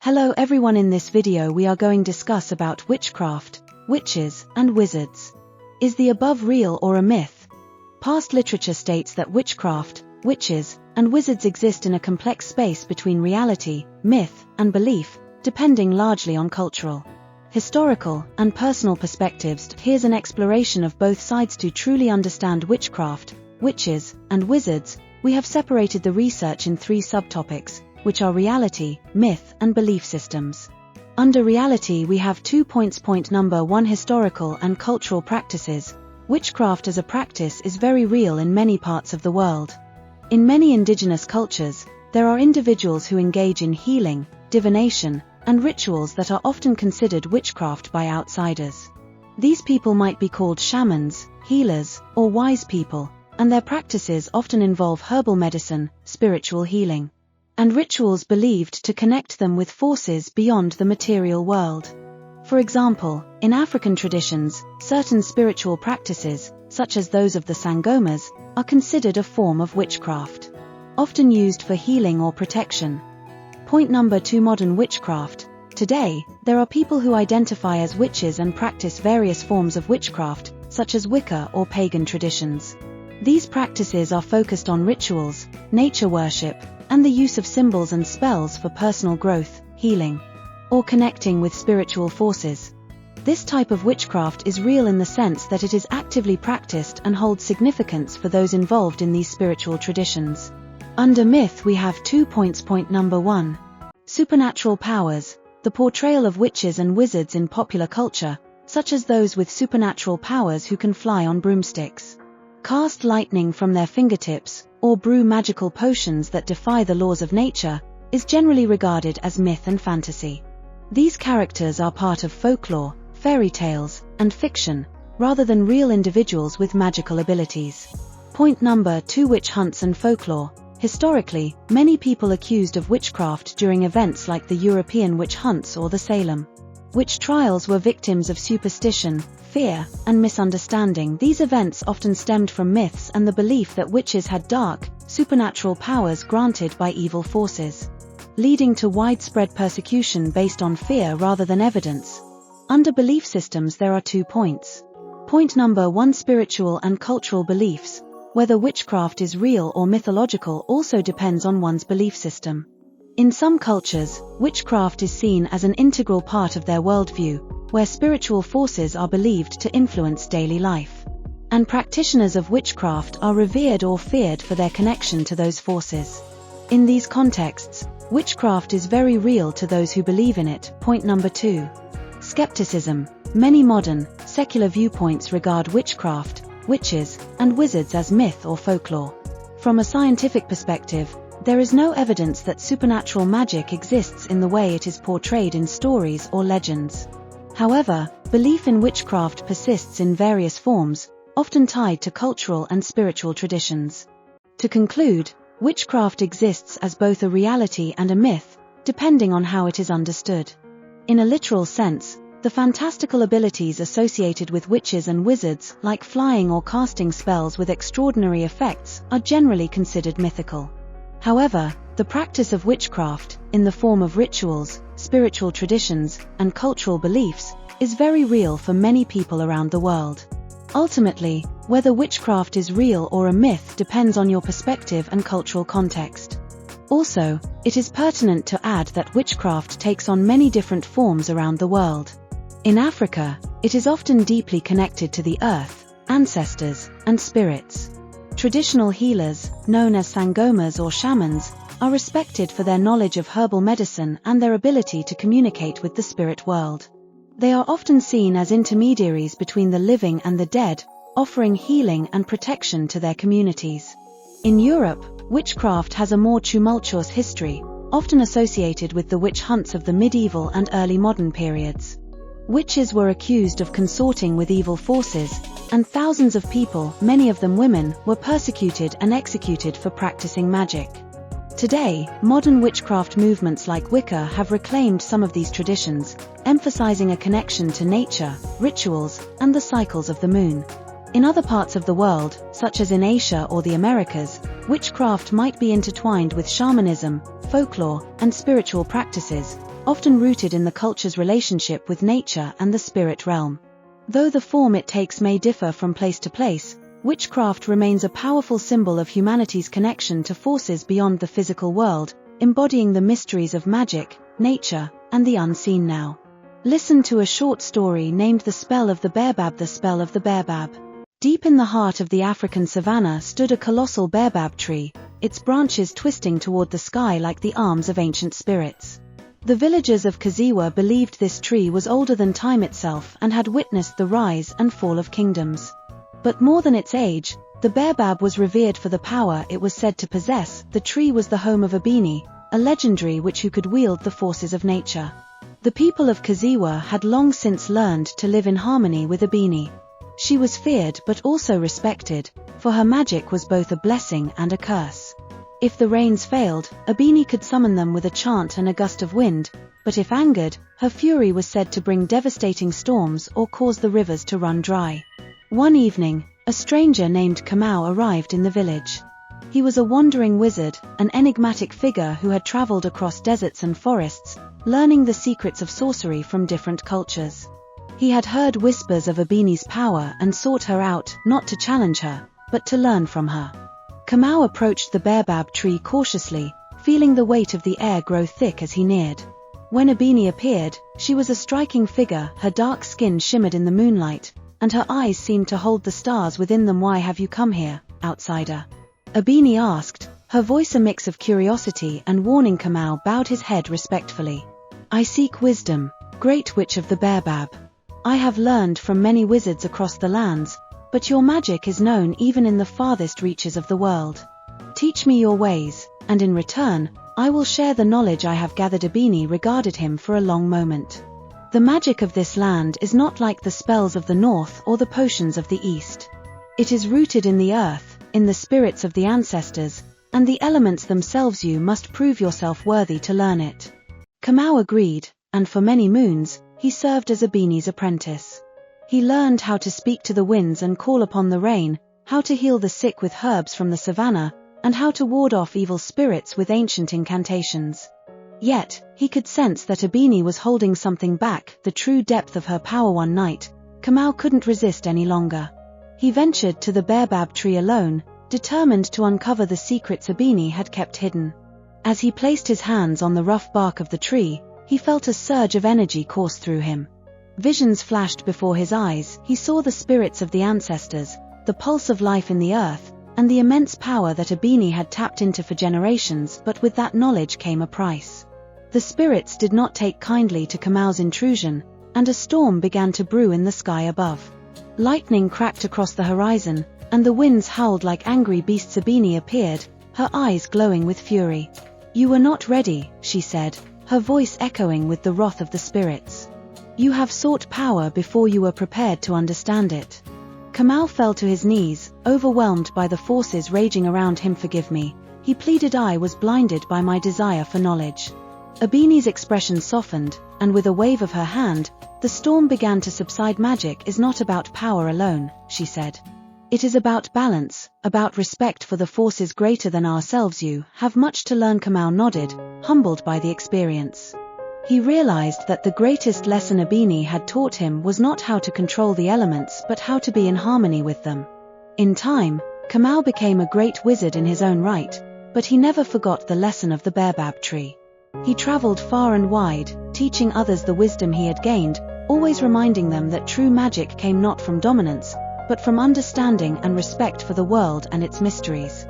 Hello everyone, in this video we are going to discuss about witchcraft, witches, and wizards. Is the above real or a myth? Past literature states that witchcraft, witches, and wizards exist in a complex space between reality, myth, and belief, depending largely on cultural, historical, and personal perspectives. Here's an exploration of both sides. To truly understand witchcraft, witches, and wizards, we have separated the research in three subtopics, which are reality, myth, and belief systems. Under reality we have 2 points. Point number 1: historical and cultural practices. Witchcraft as a practice is very real in many parts of the world. In many indigenous cultures, there are individuals who engage in healing, divination, and rituals that are often considered witchcraft by outsiders. These people might be called shamans, healers, or wise people, and their practices often involve herbal medicine, spiritual healing, and rituals believed to connect them with forces beyond the material world. For example, in African traditions, certain spiritual practices, such as those of the Sangomas, are considered a form of witchcraft, often used for healing or protection. Point number 2: modern witchcraft. Today, there are people who identify as witches and practice various forms of witchcraft, such as Wicca or pagan traditions. These practices are focused on rituals, nature worship, and the use of symbols and spells for personal growth, healing, or connecting with spiritual forces. This type of witchcraft is real in the sense that it is actively practiced and holds significance for those involved in these spiritual traditions. Under myth we have 2 points. Point number 1: supernatural powers. The portrayal of witches and wizards in popular culture, such as those with supernatural powers who can fly on broomsticks, cast lightning from their fingertips, or brew magical potions that defy the laws of nature, is generally regarded as myth and fantasy. These characters are part of folklore, fairy tales, and fiction, rather than real individuals with magical abilities. Point number 2: witch hunts and folklore. Historically, many people accused of witchcraft during events like the European witch hunts or the Salem witch trials were victims of superstition, fear, and misunderstanding. These events often stemmed from myths and the belief that witches had dark, supernatural powers granted by evil forces, leading to widespread persecution based on fear rather than evidence. Under belief systems there are 2 points. Point number 1: spiritual and cultural beliefs. Whether witchcraft is real or mythological also depends on one's belief system. In some cultures, witchcraft is seen as an integral part of their worldview, where spiritual forces are believed to influence daily life, and practitioners of witchcraft are revered or feared for their connection to those forces. In these contexts, witchcraft is very real to those who believe in it. Point number 2: skepticism. Many modern, secular viewpoints regard witchcraft, witches, and wizards as myth or folklore. From a scientific perspective, there is no evidence that supernatural magic exists in the way it is portrayed in stories or legends. However, belief in witchcraft persists in various forms, often tied to cultural and spiritual traditions. To conclude, witchcraft exists as both a reality and a myth, depending on how it is understood. In a literal sense, the fantastical abilities associated with witches and wizards, like flying or casting spells with extraordinary effects, are generally considered mythical. However, the practice of witchcraft, in the form of rituals, spiritual traditions, and cultural beliefs, is very real for many people around the world. Ultimately, whether witchcraft is real or a myth depends on your perspective and cultural context. Also, it is pertinent to add that witchcraft takes on many different forms around the world. In Africa, it is often deeply connected to the earth, ancestors, and spirits. Traditional healers, known as sangomas or shamans, are respected for their knowledge of herbal medicine and their ability to communicate with the spirit world. They are often seen as intermediaries between the living and the dead, offering healing and protection to their communities. In Europe, witchcraft has a more tumultuous history, often associated with the witch hunts of the medieval and early modern periods. Witches were accused of consorting with evil forces, and thousands of people, many of them women, were persecuted and executed for practicing magic. Today, modern witchcraft movements like Wicca have reclaimed some of these traditions, emphasizing a connection to nature, rituals, and the cycles of the moon. In other parts of the world, such as in Asia or the Americas, witchcraft might be intertwined with shamanism, folklore, and spiritual practices, often rooted in the culture's relationship with nature and the spirit realm. Though the form it takes may differ from place to place, witchcraft remains a powerful symbol of humanity's connection to forces beyond the physical world, embodying the mysteries of magic, nature, and the unseen now. Listen to a short story named The Spell of the Baobab. The Spell of the Baobab. Deep in the heart of the African savanna stood a colossal baobab tree, its branches twisting toward the sky like the arms of ancient spirits. The villagers of Kaziwa believed this tree was older than time itself and had witnessed the rise and fall of kingdoms. But more than its age, the baobab was revered for the power it was said to possess. The tree was the home of Abini, a legendary witch who could wield the forces of nature. The people of Kaziwa had long since learned to live in harmony with Abini. She was feared but also respected, for her magic was both a blessing and a curse. If the rains failed, Abini could summon them with a chant and a gust of wind, but if angered, her fury was said to bring devastating storms or cause the rivers to run dry. One evening, a stranger named Kamau arrived in the village. He was a wandering wizard, an enigmatic figure who had traveled across deserts and forests, learning the secrets of sorcery from different cultures. He had heard whispers of Abini's power and sought her out, not to challenge her, but to learn from her. Kamau approached the baobab tree cautiously, feeling the weight of the air grow thick as he neared. When Abini appeared, she was a striking figure. Her dark skin shimmered in the moonlight, and her eyes seemed to hold the stars within them. "Why have you come here, outsider?" Abini asked, her voice a mix of curiosity and warning. Kamau bowed his head respectfully. "I seek wisdom, great witch of the baobab. I have learned from many wizards across the lands, but your magic is known even in the farthest reaches of the world. Teach me your ways, and in return, I will share the knowledge I have gathered." Abini regarded him for a long moment. "The magic of this land is not like the spells of the north or the potions of the east. It is rooted in the earth, in the spirits of the ancestors, and the elements themselves. You must prove yourself worthy to learn it." Kamau agreed, and for many moons, he served as Abini's apprentice. He learned how to speak to the winds and call upon the rain, how to heal the sick with herbs from the savannah, and how to ward off evil spirits with ancient incantations. Yet, he could sense that Abini was holding something back, the true depth of her power. One night, Kamau couldn't resist any longer. He ventured to the baobab tree alone, determined to uncover the secrets Abini had kept hidden. As he placed his hands on the rough bark of the tree, he felt a surge of energy course through him. Visions flashed before his eyes. He saw the spirits of the ancestors, the pulse of life in the earth, and the immense power that Abini had tapped into for generations. But with that knowledge came a price. The spirits did not take kindly to Kamau's intrusion, and a storm began to brew in the sky above. Lightning cracked across the horizon, and the winds howled like angry beasts. Abini appeared, her eyes glowing with fury. "You were not ready," she said, her voice echoing with the wrath of the spirits. "You have sought power before you were prepared to understand it." Kamau fell to his knees, overwhelmed by the forces raging around him. "Forgive me," he pleaded. "I was blinded by my desire for knowledge." Abini's expression softened, and with a wave of her hand, the storm began to subside. "Magic is not about power alone," she said. "It is about balance, about respect for the forces greater than ourselves. You have much to learn." Kamau nodded, humbled by the experience. He realized that the greatest lesson Abini had taught him was not how to control the elements but how to be in harmony with them. In time, Kamau became a great wizard in his own right, but he never forgot the lesson of the baobab tree. He traveled far and wide, teaching others the wisdom he had gained, always reminding them that true magic came not from dominance, but from understanding and respect for the world and its mysteries.